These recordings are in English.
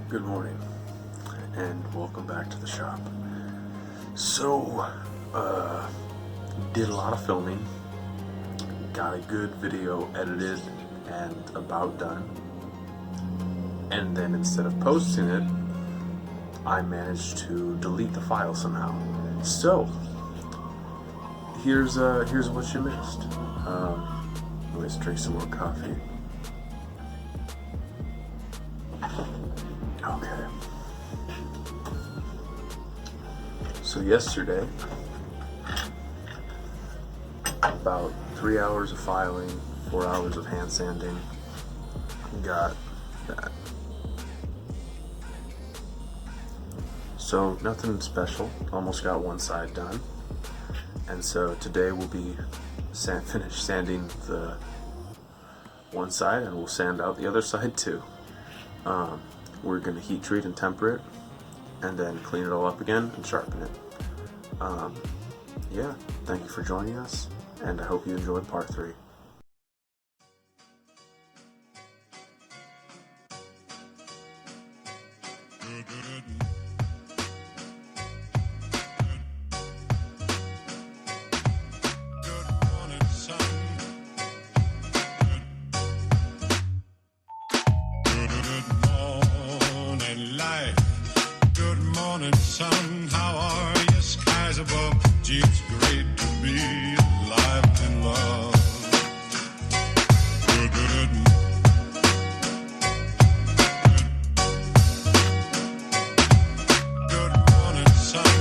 Good morning, and welcome back to the shop. So, did a lot of filming, got a good video edited and about done, and then instead of posting it, I managed to delete the file somehow. So, here's what you missed. Let's drink some more coffee. Okay. So yesterday, about 3 hours of filing, 4 hours of hand sanding, got that. So nothing special, almost got one side done. And so today we'll be finish sanding the one side, and we'll sand out the other side too. We're going to heat treat and temper it, and then clean it all up again and sharpen it. Yeah, thank you for joining us, and I hope you enjoyed part 3. Good morning, sun. How are you? Skies above. Gee, it's great to be alive and love. Good morning, sun.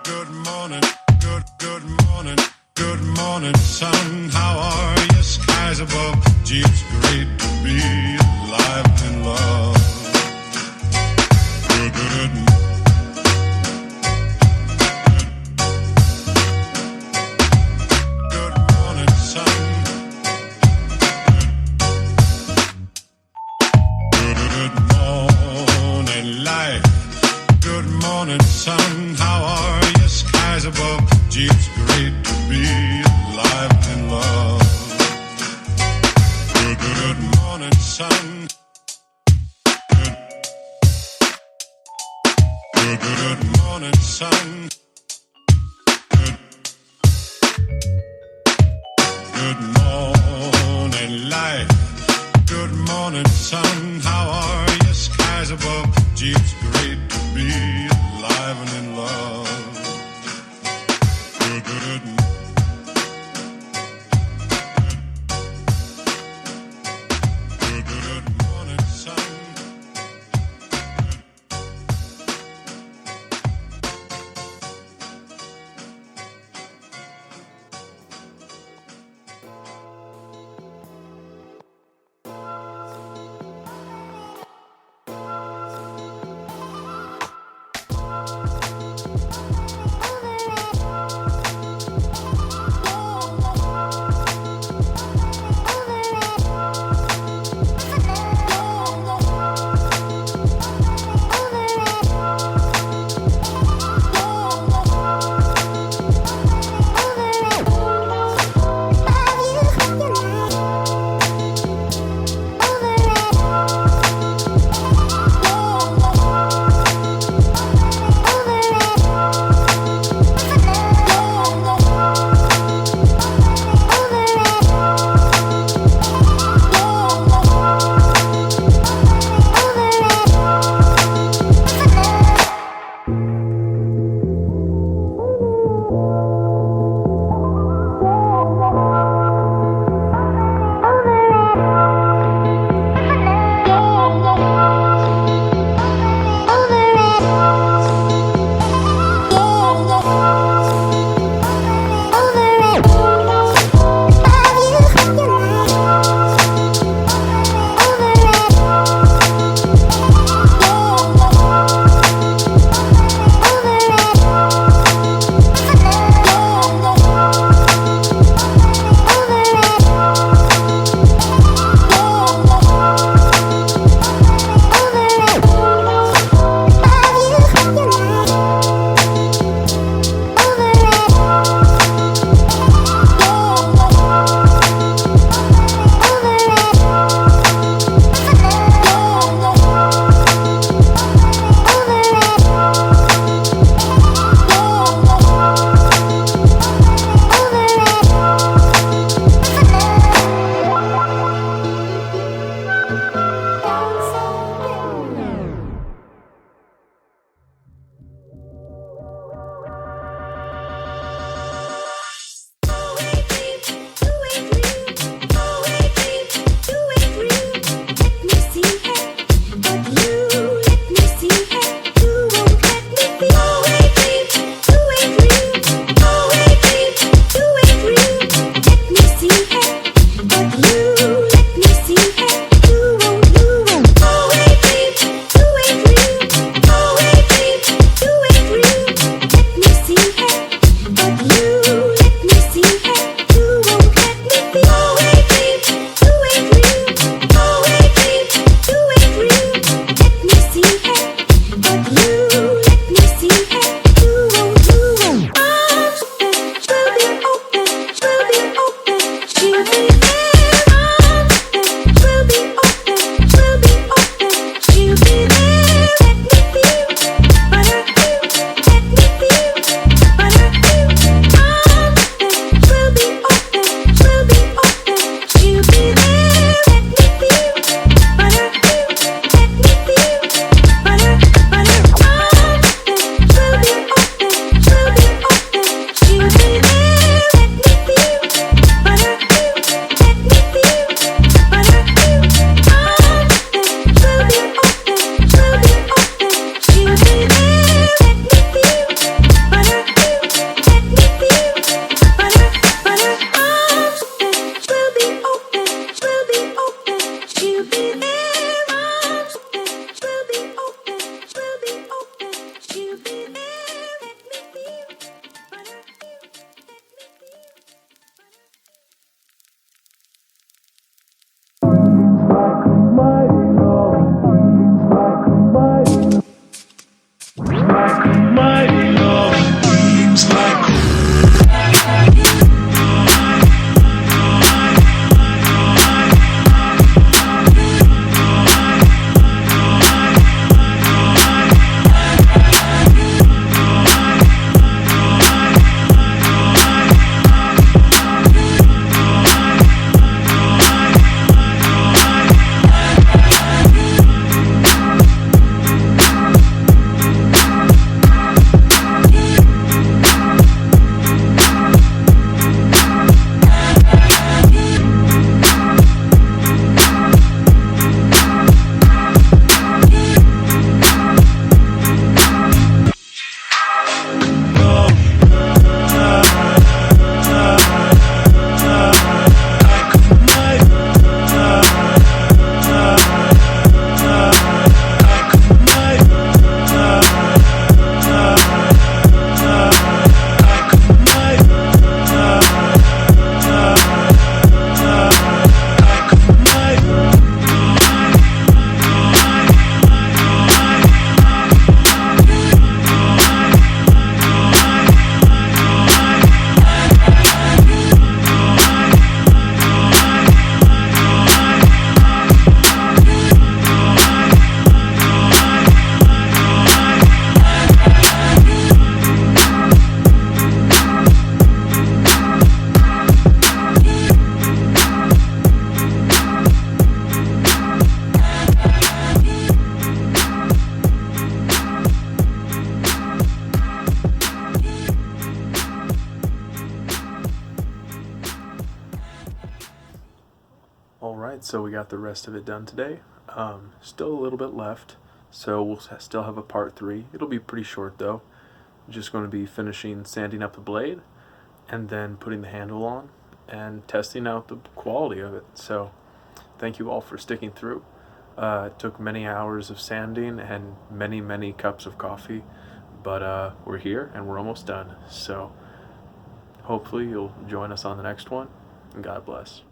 Good morning. Good morning, sun. How are you? Skies above. Gee, it's great to be alive and love. Good morning, sun. Good morning, life. Good morning, sun. How are you? Skies above. Gee, it's great to be alive and love. Good morning, sun. Good morning, sun. Good morning, life. Good morning, sun. How are you? Skies above. Gee, it's great to be alive and in love. Good morning, sun. so we got the rest of it done today. Still a little bit left, so we'll still have a part 3. It'll be pretty short though. Just going to be finishing sanding up the blade and then putting the handle on and testing out the quality of it. So thank you all for sticking through. It took many hours of sanding and many cups of coffee, but we're here and we're almost done. So hopefully you'll join us on the next one, and God bless.